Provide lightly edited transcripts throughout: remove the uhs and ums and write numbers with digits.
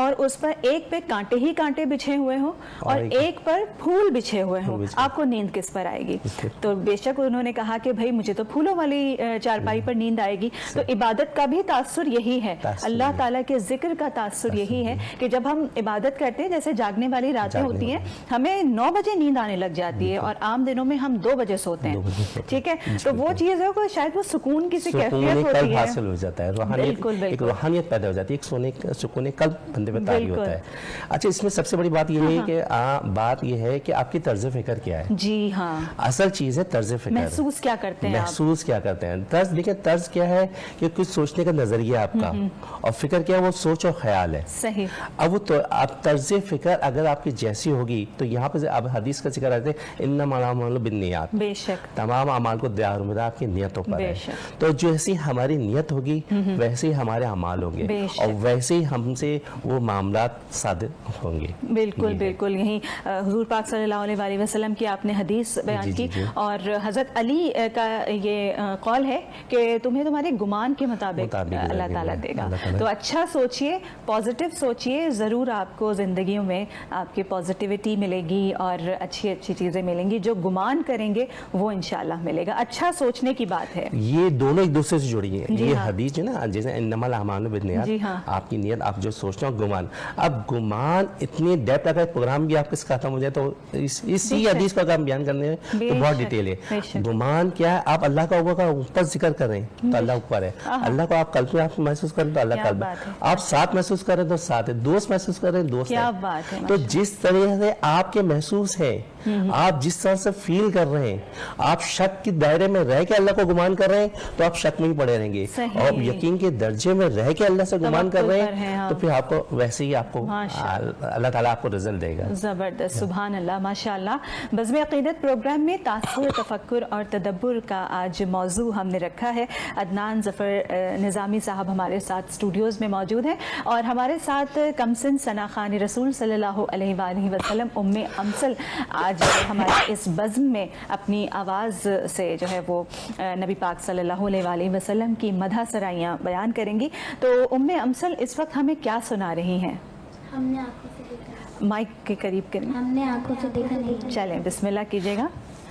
اور اس پر ایک پہ کانٹے ہی کانٹے بچھے ہوئے ہوں اور ایک پر پھول بچھے ہوئے ہوں, آپ کو نیند کس پر آئے گی؟ تو بے شک انہوں نے کہا کہ بھائی مجھے تو پھولوں والی چارپائی پر نیند آئے گی. تو عبادت کا بھی تاثر یہی ہے, اللہ تعالیٰ کے ذکر کا تاثر یہی ہے کہ جب ہم عبادت کرتے ہیں, جیسے جاگنے والی راتیں ہوتی ہیں, ہمیں 9 بجے نیند آنے لگ جاتی ہے اور عام دنوں میں ہم 2 بجے سوتے ہیں, ٹھیک ہے, تو وہ چیز ہے کہ شاید وہ سکون کی سی کیفیت ہوتی ہے, حاصل ہو جاتا ہے, ایک روحانیت پیدا ہو جاتی ہے, ایک سکون قلب بندے میں طاری ہوتا ہے. اچھا, اس میں سب سے بڑی بات یہ ہے کہ بات یہ ہے کہ آپ کی طرز فکر کیا ہے. جی ہاں, اصل چیز ہے طرز فکر, محسوس کیا کرتے ہیں, محسوس کیا کرتے ہیں. طرز دیکھیں, طرز کیا ہے کہ کچھ سوچنے کا نظریہ آپ کا, اور فکر کیا ہے وہ سوچ اور خیال ہے. صحیح. اب وہ آپ طرز فکر اگر آپ کی جیسی ہوگی تو یہاں پہ اب حدیث کا ذکر آتے ہیں انما الاعمال بالنیات, بے شک تمام اعمال کو دار و مدار آپ کی نیتوں پر ہے. تو جیسی ہماری نیت ہوگی ویسے ہی ہمارے اعمال ہوں گے اور ویسے ہی ہم سے وہ معاملات صادق ہوں گے. بالکل بالکل, یہی حضور پاک صلی اللہ علیہ وآلہ وسلم کی آپ نے حدیث بیان کی, اور حضرت علی کا یہ قول ہے کہ تمہیں تمہارے گمان کے مطابق اللہ تعالیٰ دے گا. تو اچھا سوچئے, پازیٹیو سوچئے, ضرور آپ کو زندگیوں میں آپ کی پازیٹیوٹی ملے گی اور اچھی اچھی چیزیں ملیں گی. جو گمان کریں گے وہ انشاءاللہ ملے گا. اچھا سوچنے کی بات ہے, یہ دونوں ایک دوسرے سے جڑی ہیں. یہ حدیث جو نا, جیسے انما الاعمال بالنیات, آپ کی نیت, آپ جو سوچتے ہو گمان. اب گمان اتنی ڈیپتھ, اگر پروگرام بھی آپ کا ختم ہو جائے تو اسی حدیث کو اگر بیان کرنے میں تو بہت ڈیٹیل ہے. گمان کیا ہے, آپ اللہ کا اوپر ذکر کر رہے ہیں تو اللہ اوپر ہے, اللہ کو آپ قلب میں آپ محسوس کریں تو اللہ قلب ہے, آپ ساتھ محسوس کریں تو ساتھ ہے, دوست محسوس کریں دوست ہے. تو جس طرح سے آپ کے محسوس ہے, آپ جس طرح سے فیل کر رہے ہیں, آپ شک کے دائرے میں رہ کے اللہ کو گمان کر رہے ہیں تو آپ شک میں ہی پڑے رہیں گے, اور یقین کے درجے میں رہ کے اللہ سے گمان کر رہے ہیں تو پھر آپ کو ویسے ہی آپ کو اللہ تعالیٰ آپ کو رزلٹ دے گا. زبردست, سبحان اللہ, ماشاء اللہ. بزم عقیدت پروگرام میں تاثر, تفکر اور تدبر کا آج موضوع ہم نے رکھا ہے. عدنان ظفر نظامی صاحب ہمارے ساتھ اسٹوڈیوز میں موجود ہیں, اور ہمارے ساتھ کمسن ثنا خان رسول صلی اللہ علیہ وآلہ وسلم ام امثل آج ہمارے اس بزم میں اپنی آواز سے جو ہے وہ نبی پاک صلی اللہ علیہ وآلہ وسلم کی مدح سرائیاں بیان کریں گی. تو ام امثل اس وقت ہمیں کیا سنا رہی ہیں؟ ہم نے آنکھوں سے دیکھا, مائک کے قریب کریں. ہم نے آنکھوں سے دیکھا نہیں. چلیں بسم اللہ کیجیے گا.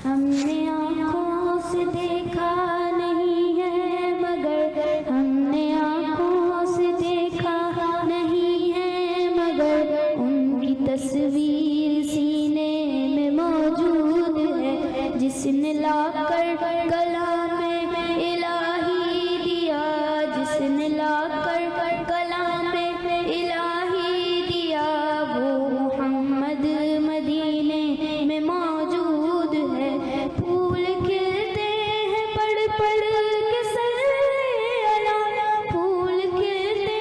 ہم نے آنکھوں سے دیکھا نہیں ہے مگر, ہم نے آنکھوں سے دیکھا نہیں ہے مگر, ان کی تصویر سینے میں موجود ہے, جس نے لا کر کلام الہی دیا, جس نے لا کر کلام الہی دیا, وہ محمد مدینے میں موجود ہے. پھول کھلتے ہیں پڑھ پڑھ کے سر اعلیٰ, پھول کھلتے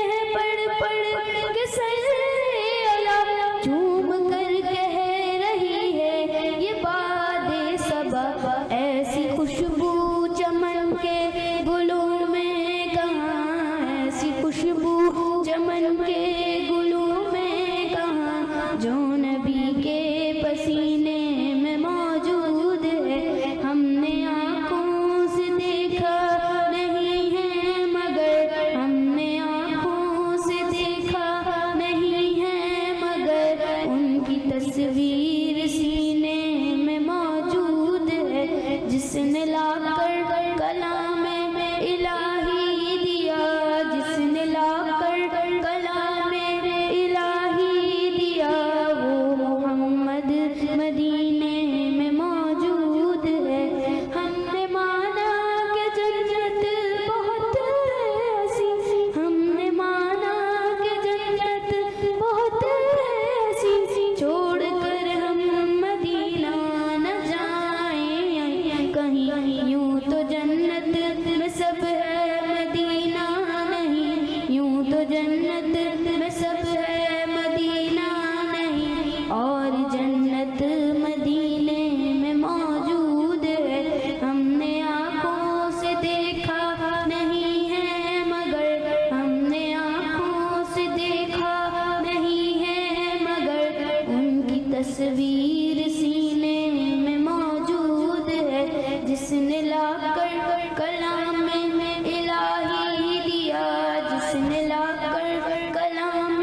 ہیں پڑھ پڑھ کے سر اعلیٰ, جھوم کر کہہ رہی ہے یہ باد صبا, ایسی خوشبو چمن کے گلوں میں کہاں, ایسی خوشبو چمن کے گلوں میں کہاں, جو نبی کے پسینے میں موجود ہے. ہم نے آنکھوں سے دیکھا نہیں ہے مگر, ہم نے آنکھوں سے دیکھا نہیں ہے مگر, ان کی تصویر سینے میں موجود ہے, جس نے لا کر کلام الہی دیا, جس نے لا کر کلام الہی دیا, وہ محمد مدینے میں موجود ہے. ہم نے مانا کہ جنت بہت ایسی, ہم نے مانا کہ جنت بہت ایسی, چھوڑ کر ہم مدینہ نہ جائیں کہیں, یوں تو جنت میں سب ہے مدینہ نہیں, یوں تو جنت میں سب ہے مدینہ نہیں, اور جنت مدینے میں موجود ہے. ہم نے آنکھوں سے دیکھا نہیں ہے مگر, ہم نے آنکھوں سے دیکھا نہیں ہے مگر, ان کی تصویر سینے میں موجود ہے, جس نے لا کر کلام الہی دیا, جس نے لا کر کلام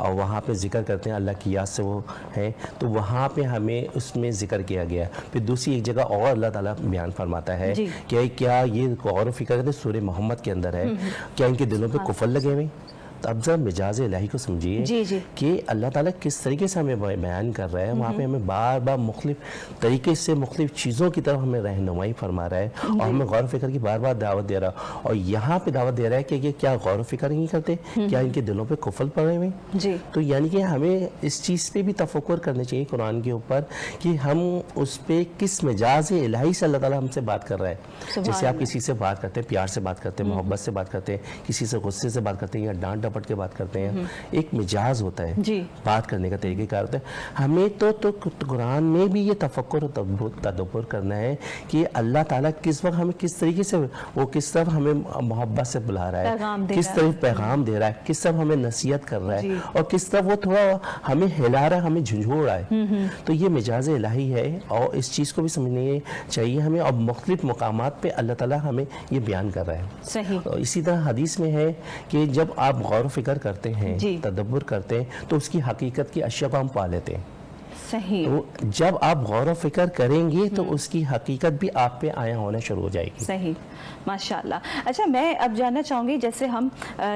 اور وہاں پہ ذکر کرتے ہیں اللہ کی یاد سے وہ ہیں، تو وہاں پہ ہمیں اس میں ذکر کیا گیا. پھر دوسری ایک جگہ اور اللہ تعالیٰ بیان فرماتا ہے کہ کیا یہ غور و فکر کرتے سورہ محمد کے اندر ہے، کیا ان کے دلوں پہ کفر لگے ہوئے؟ تو اب ذرا مجاز الہی کو سمجھیے کہ اللہ تعالیٰ کس طریقے سے ہمیں بیان کر رہا ہے. وہاں پہ ہمیں بار بار مختلف طریقے سے مختلف چیزوں کی طرف ہمیں رہنمائی فرما رہا ہے اور ہمیں غور و فکر کی بار بار دعوت دے رہا ہے. اور یہاں پہ دعوت دے رہا ہے کہ یہ کیا غور و فکر نہیں کرتے، کیا ان کے دلوں پہ کفر پڑے ہوئے؟ تو یعنی کہ ہمیں اس چیز پہ بھی تفکر کرنا چاہیے قرآن کے اوپر کہ ہم اس پہ کس مجاز الہی سے اللہ تعالیٰ ہم سے بات کر رہا ہے. جیسے آپ کسی سے بات کرتے ہیں، پیار سے بات کرتے ہیں، محبت سے بات کرتے ہیں، کسی سے غصے سے بات کرتے ہیں یا ڈانٹ ڈپٹ کے بات کرتے ہیں، ایک مجاز ہوتا ہے بات کرنے کا طریقہ کار ہوتا ہے. ہمیں تو قرآن میں بھی یہ تفکر و تدبر کرنا ہے کہ اللہ تعالیٰ کس وقت ہمیں کس طریقے سے وہ کس طرح ہمیں محبت سے بلا رہا ہے، کس طرح پیغام دے رہا ہے، کس طرح ہمیں نصیحت کر رہا ہے اور کس طرح وہ تھوڑا ہمیں ہلا رہا ہے، ہمیں جھنجھوڑ رہا ہے. تو یہ مجاز الہی ہے اور اس چیز کو بھی سمجھنے چاہیے ہمیں. اور مختلف مقامات پہ اللہ تعالیٰ ہمیں یہ بیان کر رہا ہے. اسی طرح حدیث میں ہے کہ جب آپ غور و فکر کرتے ہیں، تدبر کرتے ہیں، تو اس کی حقیقت کی اشیاء کو ہم پا لیتے ہیں. تو جب آپ غور و فکر کریں گے تو اس کی حقیقت بھی آپ پہ آیا ہونا شروع ہو جائے گی. صحیح، ماشاءاللہ. اچھا، میں اب جاننا چاہوں گی جیسے ہم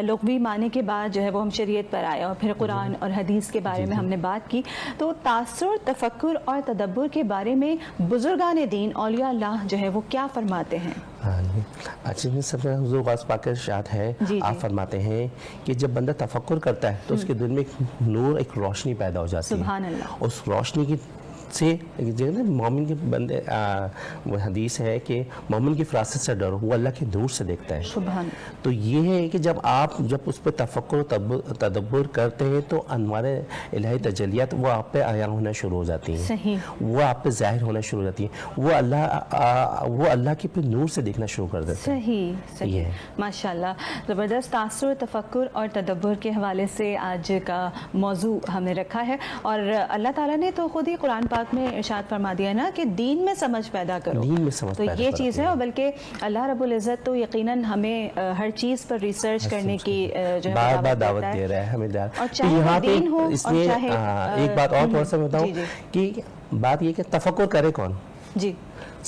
لغوی معنی کے بعد جو ہے وہ ہم شریعت پر آئے اور پھر قرآن اور حدیث کے بارے میں ہم نے بات کی، تو تاثر، تفکر اور تدبر کے بارے میں بزرگان دین اولیاء اللہ جو ہے وہ کیا فرماتے ہیں؟ اچھا، سب سے حضور غوث پاک کا ارشاد ہے، آپ فرماتے ہیں کہ جب بندہ تفکر کرتا ہے تو اس کے دل میں ایک نور، ایک روشنی پیدا ہو جاتی ہے. سبحان اللہ. اس روشنی کی سے مومن کے بندے وہ حدیث ہے کہ مومن کی فراست سے ڈرو، وہ اللہ کے نور سے دیکھتا ہے. سبحان. تو یہ ہے کہ جب اس پہ تفکر و تدبر کرتے ہیں تو انوار الہی تجلیات وہ آپ پہ عیاں ہونا شروع ہو جاتی ہیں. صحیح. وہ آپ پہ ظاہر ہونا شروع ہو جاتی ہیں. وہ اللہ کے پہ نور سے دیکھنا شروع کر دیتے ہیں. صحیح. ماشاءاللہ، زبردست. تاثر، تفکر اور تدبر کے حوالے سے آج کا موضوع ہم نے رکھا ہے اور اللہ تعالیٰ نے تو خود ہی قرآن پاک میں ارشاد فرما دیا نا کہ دین میں سمجھ پیدا کرو. تو یہ چیز ہے، اور بلکہ اللہ رب العزت تو یقیناً ہمیں ہر چیز پر ریسرچ کرنے کی جو ہے بار بار دعوت دے رہا ہے ہمیں. اور چاہے دین ہو اور چاہے ایک بات اور تھوڑا سا بتاؤں کہ بات یہ کہ تفکر کرے کون.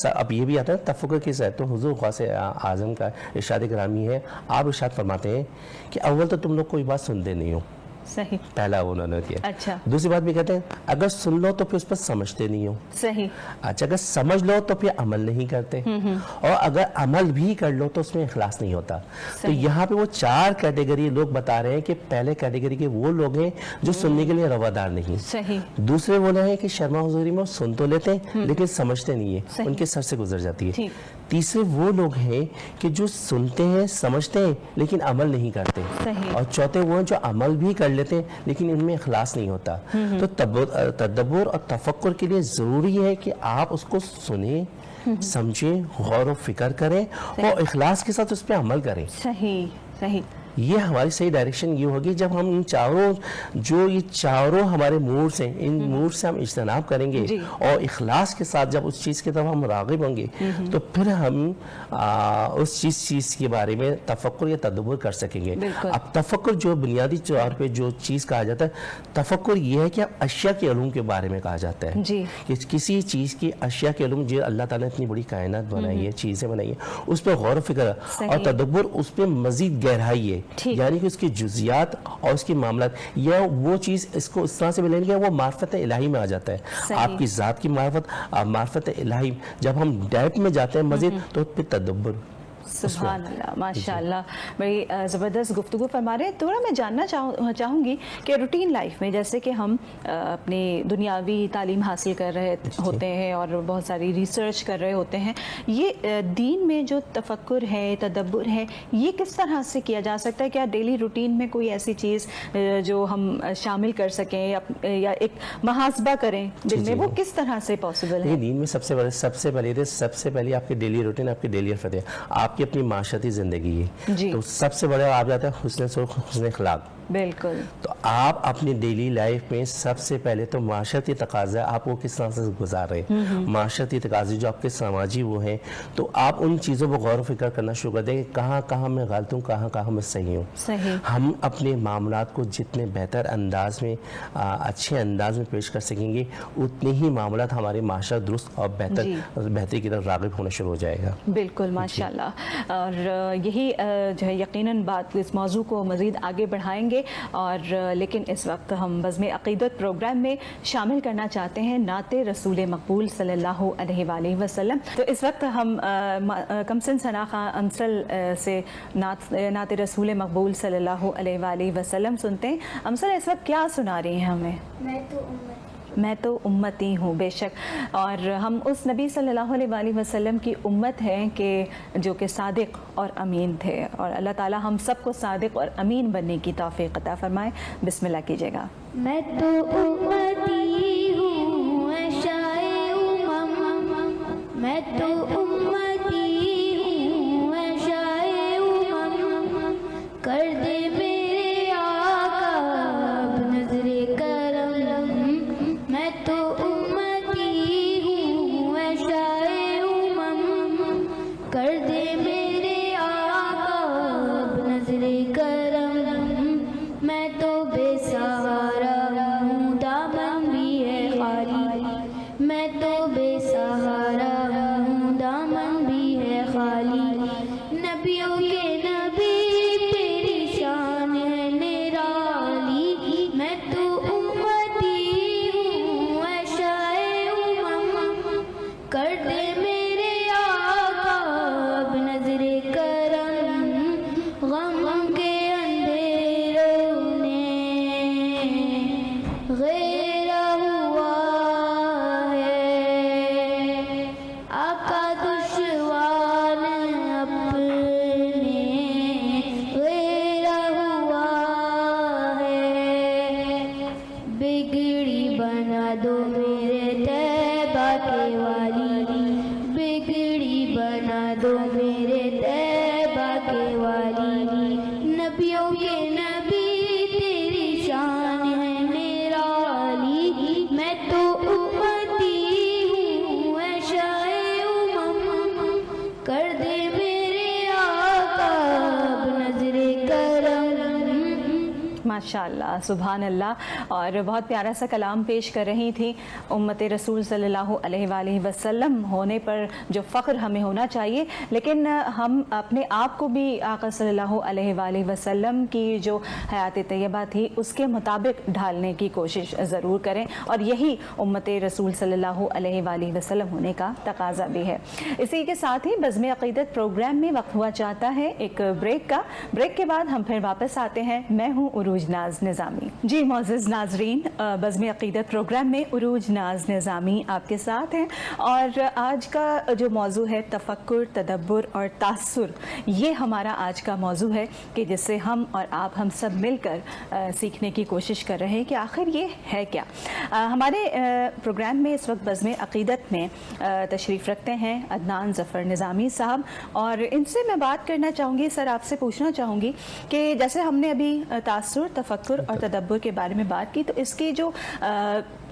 اب یہ بھی آتا ہے تفکر کس ہے، تو حضور غوث اعظم کا ارشاد گرامی ہے، آپ ارشاد فرماتے ہیں کہ اول تو تم لوگ کوئی بات سنتے نہیں ہو. صحیح. پہلا انہوں نے کیا. اچھا. دوسری بات بھی کہتے ہیں اگر سن لو تو پھر اس پر سمجھتے نہیں ہو. صحیح. اچھا، اگر سمجھ لو تو پھر عمل نہیں کرتے، اور اگر عمل بھی کر لو تو اس میں اخلاص نہیں ہوتا. تو یہاں پہ وہ 4 کیٹیگری لوگ بتا رہے ہیں کہ پہلے کیٹیگری کے وہ لوگ ہیں جو سننے کے لیے روادار نہیں. صحیح. دوسرے وہ لوگ ہیں کہ شرما حضوری میں سن تو لیتے ہیں لیکن سمجھتے نہیں ہیں، ان کے سر سے گزر جاتی ہے. تیسرے وہ لوگ ہیں کہ جو سنتے ہیں، سمجھتے ہیں لیکن عمل نہیں کرتے. اور چوتھے وہ ہیں جو عمل بھی کر لیتے ہیں لیکن ان میں اخلاص نہیں ہوتا. تو تدبر اور تفکر کے لیے ضروری ہے کہ آپ اس کو سنیں، سمجھیں، غور و فکر کریں اور اخلاص کے ساتھ اس پہ عمل کریں. صحیح. یہ ہماری صحیح ڈائریکشن یہ ہوگی جب ہم ان چاروں ہمارے موڈ سے، ان موڈ سے ہم اجتناب کریں گے اور اخلاص کے ساتھ جب اس چیز کی طرف ہم راغب ہوں گے تو پھر ہم اس چیز کے بارے میں تفکر یا تدبر کر سکیں گے. اب تفکر جو بنیادی طور پہ جو چیز کہا جاتا ہے، تفکر یہ ہے کہ اشیاء کے علوم کے بارے میں کہا جاتا ہے کہ کسی چیز کی اشیاء کے علوم جو اللہ تعالیٰ نے اتنی بڑی کائنات بنائی ہے، چیزیں بنائی ہیں، اس پہ غور و فکر. اور تدبر اس پہ مزید گہرائی ہے، یعنی کہ اس کی جزیات اور اس کے معاملات یا وہ چیز اس کو اس طرح سے ملیں گے وہ معرفت الہی میں آ جاتا ہے. آپ کی ذات کی معرفت الہی جب ہم ڈیپ میں جاتے ہیں مزید تو پھر تدبر. سبحان اللہ، ماشاءاللہ، بڑی زبردست گفتگو فرما رہے ہیں. تھوڑا میں جاننا چاہوں گی کہ روٹین لائف میں جیسے کہ ہم اپنی دنیاوی تعلیم حاصل کر رہے ہوتے ہیں اور بہت ساری ریسرچ کر رہے ہوتے ہیں، یہ دین میں جو تفکر ہے، تدبر ہے، یہ کس طرح سے کیا جا سکتا ہے؟ کیا ڈیلی روٹین میں کوئی ایسی چیز جو ہم شامل کر سکیں یا ایک محاسبہ کریں دن میں، وہ کس طرح سے پاسبل ہے؟ دین میں سب سے پہلے آپ کے ڈیلی روٹین، آپ کے ڈیلی عرفت ہے. آپ آپ کی اپنی معاشرتی زندگی ہے. جی. تو سب سے بڑا آپ جاتا ہے حسن سلوک، حسن اخلاق. بالکل. تو آپ اپنی ڈیلی لائف میں سب سے پہلے تو معاشرتی تقاضا آپ وہ کس طرح سے گزار رہے ہیں، معاشرتی تقاضے جو آپ کے سماجی وہ ہیں، تو آپ ان چیزوں پر غور و فکر کرنا شروع کر دیں کہ کہاں کہاں میں غلط ہوں، کہاں کہاں میں صحیح ہوں. صحیح. ہم اپنے معاملات کو جتنے بہتر انداز میں اچھے انداز میں پیش کر سکیں گے، اتنے ہی معاملات ہمارے معاشرہ درست اور بہتری کی طرف راغب ہونا شروع ہو جائے گا. بالکل ماشاءاللہ. اور یہی جو ہے یقیناً بات اس موضوع کو مزید آگے بڑھائیں گے، اور لیکن اس وقت ہم بزم عقیدت پروگرام میں شامل کرنا چاہتے ہیں نعت رسول مقبول صلی اللہ علیہ وآلہ وسلم. تو اس وقت ہم کمسن ثنا خان امسل سے نعت رسول مقبول صلی اللہ علیہ وآلہ وسلم سنتے ہیں. امسل اس وقت کیا سنا رہی ہیں ہمیں؟ میں تو امتی ہوں. بے شک. اور ہم اس نبی صلی اللہ علیہ وآلہ وسلم کی امت ہیں کہ جو کہ صادق اور امین تھے، اور اللہ تعالی ہم سب کو صادق اور امین بننے کی توفیق عطا فرمائے. بسم اللہ کیجیے گا. میں تو امتی ہوں اے شائع امم، میں تو امتی ہوں اے شائع امم، کر دے میرے آقا اب نظر کرم. میں تو امتی ہوں اے شائع امم، کر دے میرے آقا اب نظر کرم. میں تو بے سہارا ہوں دامن بھی ہے خالی، میں تو بے سہارا ہوں دامن بھی ہے خالی. نبیوں کے نبی تیری شان ہے نرالی. میں تو امتی ہوں اے شائع امم، کر دے میرے آقا اب نظر کرم. غم کے اندھیروں نے گھیرا ہوا ہے، آقا دشوار اپنے گھیرا ہوا ہے. بگڑی بنا دو میرے طیبہ کے والی، بگڑی بنا دو میرے طیبہ کے والی. نبیوں کے نبی تیری شان ہے نرالی. میں تو امتی ہوں اے شائع امم، کر دے میرے آقا اب نظر کرم. ماشاءاللہ سبحان اللہ. اور بہت پیارا سا کلام پیش کر رہی تھی. امت رسول صلی اللہ علیہ وآلہ وسلم ہونے پر جو فخر ہمیں ہونا چاہیے، لیکن ہم اپنے آپ کو بھی آقا صلی اللہ علیہ وآلہ وسلم کی جو حیات طیبہ تھی اس کے مطابق ڈھالنے کی کوشش ضرور کریں، اور یہی امت رسول صلی اللہ علیہ وآلہ وسلم ہونے کا تقاضا بھی ہے. اسی کے ساتھ ہی بزم عقیدت پروگرام میں وقت ہوا چاہتا ہے ایک بریک کا. بریک کے بعد ہم پھر واپس آتے ہیں. میں ہوں عروج ناز نظامی. جی معزز ناظرین، بزم عقیدت پروگرام میں عروج ناز نظامی آپ کے ساتھ ہیں، اور آج کا جو موضوع ہے تفکر، تدبر اور تاثر، یہ ہمارا آج کا موضوع ہے کہ جس سے ہم اور آپ ہم سب مل کر سیکھنے کی کوشش کر رہے ہیں کہ آخر یہ ہے کیا. ہمارے پروگرام میں اس وقت بزم عقیدت میں تشریف رکھتے ہیں عدنان ظفر نظامی صاحب، اور ان سے میں بات کرنا چاہوں گی. سر آپ سے پوچھنا چاہوں گی کہ جیسے ہم نے ابھی تاثر، تفکر اور تدبر کے بارے میں بات کی، تو اس کی جو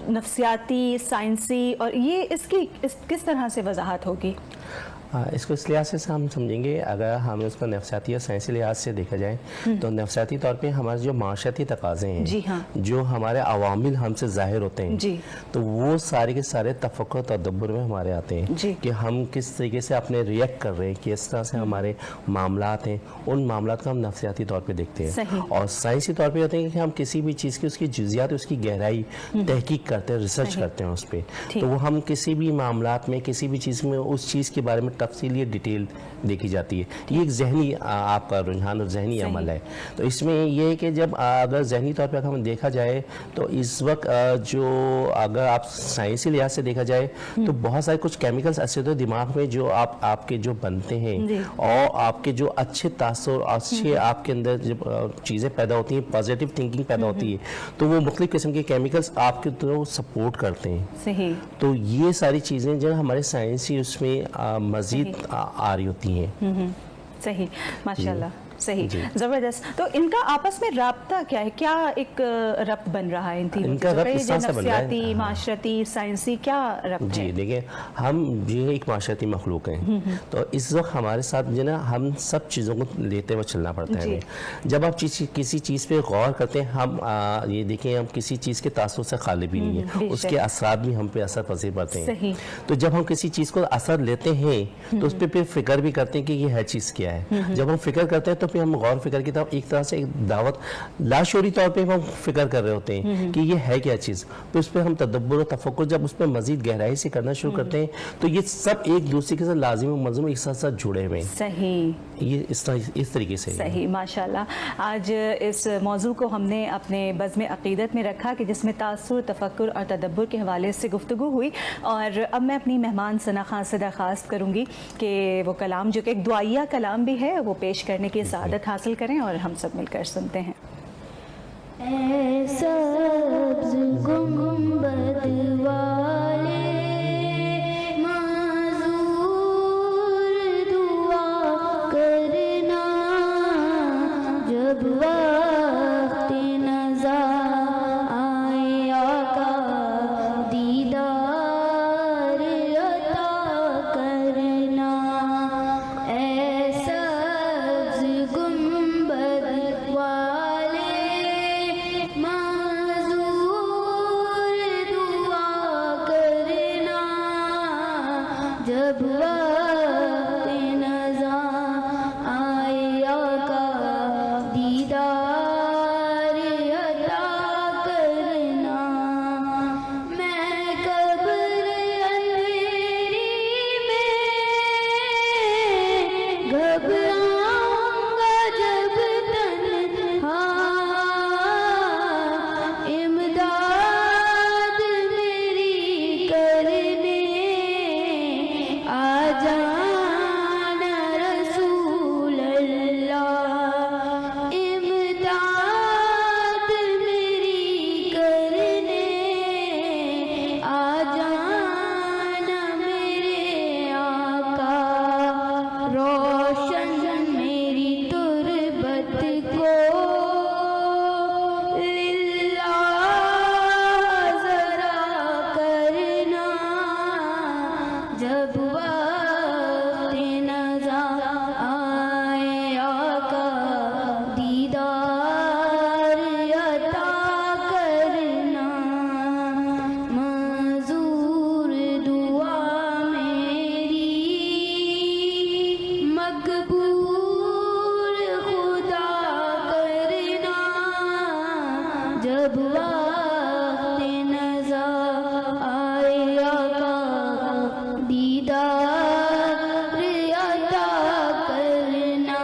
نفسیاتی، سائنسی اور یہ اس کی کس طرح سے وضاحت ہوگی؟ اس کو اس لحاظ سے ہم سمجھیں گے، اگر ہم اس کو نفسیاتی یا سائنسی لحاظ سے دیکھا جائے تو نفسیاتی طور پہ ہمارے جو معاشرتی تقاضے ہیں، جی ہاں، جو ہمارے عوامل ہم سے ظاہر ہوتے ہیں، جی، تو وہ سارے کے سارے تفکر تدبر میں ہمارے آتے ہیں، جی، کہ ہم کس طریقے سے اپنے ریئیکٹ کر رہے ہیں، کس طرح سے ہمارے معاملات ہیں، ان معاملات کو ہم نفسیاتی طور پہ دیکھتے ہیں. صحیح. اور سائنسی طور پہ ہوتے ہیں کہ ہم کسی بھی چیز کی اس کی جزیات، اس کی گہرائی تحقیق کرتے ہیں، ریسرچ کرتے ہیں اس پہ. تو وہ ہم کسی بھی معاملات میں، کسی بھی چیز میں اس چیز کے بارے میں تفصیلی ڈیٹیل دیکھی جاتی ہے. یہ ایک ذہنی آپ کا رجحان اور ذہنی عمل ہے. تو اس میں یہ ہے کہ جب اگر ذہنی طور پہ ہم دیکھا جائے تو اس وقت جو اگر آپ سائنسی لحاظ سے دیکھا جائے تو بہت سارے کچھ کیمیکلز ایسے ہوتے ہیں دماغ میں جو آپ کے جو بنتے ہیں، اور آپ کے جو اچھے تاثر، اچھے آپ کے اندر جب چیزیں پیدا ہوتی ہیں، پازیٹیو تھنکنگ پیدا ہوتی ہے، تو وہ مختلف قسم کے کیمیکلز آپ کے تو سپورٹ کرتے ہیں. صحیح. تو یہ ساری چیزیں جو ہمارے سائنسی اس میں مزید آ رہی ہوتی ہیں. صحیح ماشاءاللہ صحیح جی۔ زبردست. تو ان کا آپس میں رابطہ کیا ہے, کیا ایک ربط بن رہا ہے ان تینوں ان کا ربط چیزوں اس طرح سے بن رہا ہے. نفسیاتی, معاشرتی, سائنسی, کیا ربط ہے؟ جی دیکھیں, ہم جو ایک معاشرتی مخلوق ہیں, تو اس وقت ہمارے ساتھ جو نا ہم سب چیزوں کو لیتے ہوئے چلنا پڑتا ہے ہمیں. جب آپ کسی چیز پہ غور کرتے ہیں, ہم یہ دیکھیں ہم کسی چیز کے تاثر سے خالی بھی نہیں ہیں, اس کے اثرات بھی ہم پہ اثر پذیر پڑتے ہیں. تو جب ہم کسی چیز کو اثر لیتے ہیں تو اس پہ پھر فکر بھی کرتے ہیں کہ یہ ہے چیز کیا ہے. جب ہم فکر کرتے ہیں تو پھر ہم غور فکر کی طرف ایک طرح سے ایک دعوت لاشعوری طور پہ ہم فکر کر رہے ہوتے ہیں کہ یہ ہے کیا چیز. پھر اس پہ ہم تدبر و تفکر جب اس پہ مزید گہرائی سے کرنا شروع کرتے ہیں تو یہ سب ایک دوسرے کے ساتھ لازم و ملزوم ایک ساتھ جڑے ہوئے ہیں. صحیح, یہ اس طریقے سے صحیح ماشاءاللہ. آج اس موضوع کو ہم نے اپنے بزم عقیدت میں رکھا کہ جس میں تاثر, تفکر اور تدبر کے حوالے سے گفتگو ہوئی. اور اب میں اپنی مہمان ثنا خان سے درخواست کروں گی کہ وہ کلام جو کہ ایک دعائیہ کلام بھی ہے وہ پیش کرنے کی سعادت حاصل کریں اور ہم سب مل کر سنتے ہیں. اے سبز گنبد والے معذور دعا کرنا, جب وقت نزا آئے آقا دیدار عطا کرنا. اے سبز گنبد والے جب وقت نزا آئے آقا دیدار عطا کرنا. میں قبر اندھیری میں گھبراؤں گا جب تنہا, امداد میری کرنے آ جانا رسول اللہ, امداد میری کرنے آ جانا میرے آقا. روشن میری تربت کو للہ ذرا کرنا, جب وقت نزا آئے آقا دیدار عطا کرنا. منظور دعا میری مقبول خدا کرنا, جب وقت نزا آئے آقا دیدار عطا کرنا.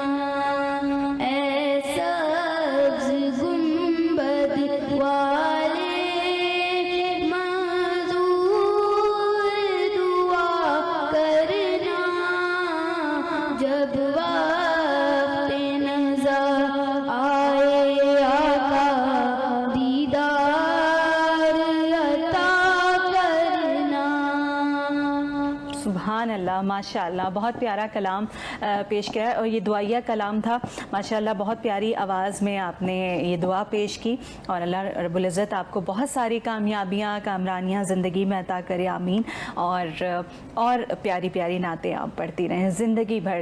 اے سبز گنبد والے معذور دعا کرنا, جب وقت نزا آئے آقا دیدار عطا کرنا. سبحان اللہ, ماشاء اللہ, بہت پیارا کلام پیش کیا ہے. اور یہ دعائیہ کلام تھا ماشاء اللہ, بہت پیاری آواز میں آپ نے یہ دعا پیش کی. اور اللہ رب العزت آپ کو بہت ساری کامیابیاں, کامرانیاں زندگی میں عطا کرے, آمین. اور پیاری پیاری نعتیں آپ پڑھتی رہیں زندگی بھر,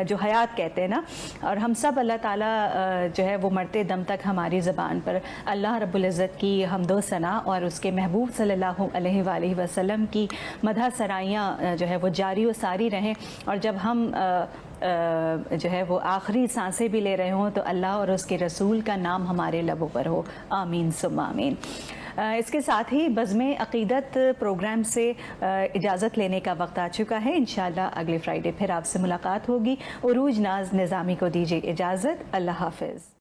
جو حیات کہتے ہیں نا. اور ہم سب اللہ تعالیٰ جو ہے وہ مرتے دم تک ہماری زبان پر اللہ رب العزت کی حمد و ثنا اور اس کے محبوب صلی اللہ علیہ وآلہ وسلم کی مدح سرائیاں جو ہے وہ جاری و ساری رہیں. اور جب ہم جو ہے وہ آخری سانسیں بھی لے رہے ہوں تو اللہ اور اس کے رسول کا نام ہمارے لبوں پر ہو, آمین ثم آمین. اس کے ساتھ ہی بزم عقیدت پروگرام سے اجازت لینے کا وقت آ چکا ہے. انشاءاللہ اگلے فرائیڈے پھر آپ سے ملاقات ہوگی. عروج ناز نظامی کو دیجیے اجازت. اللہ حافظ.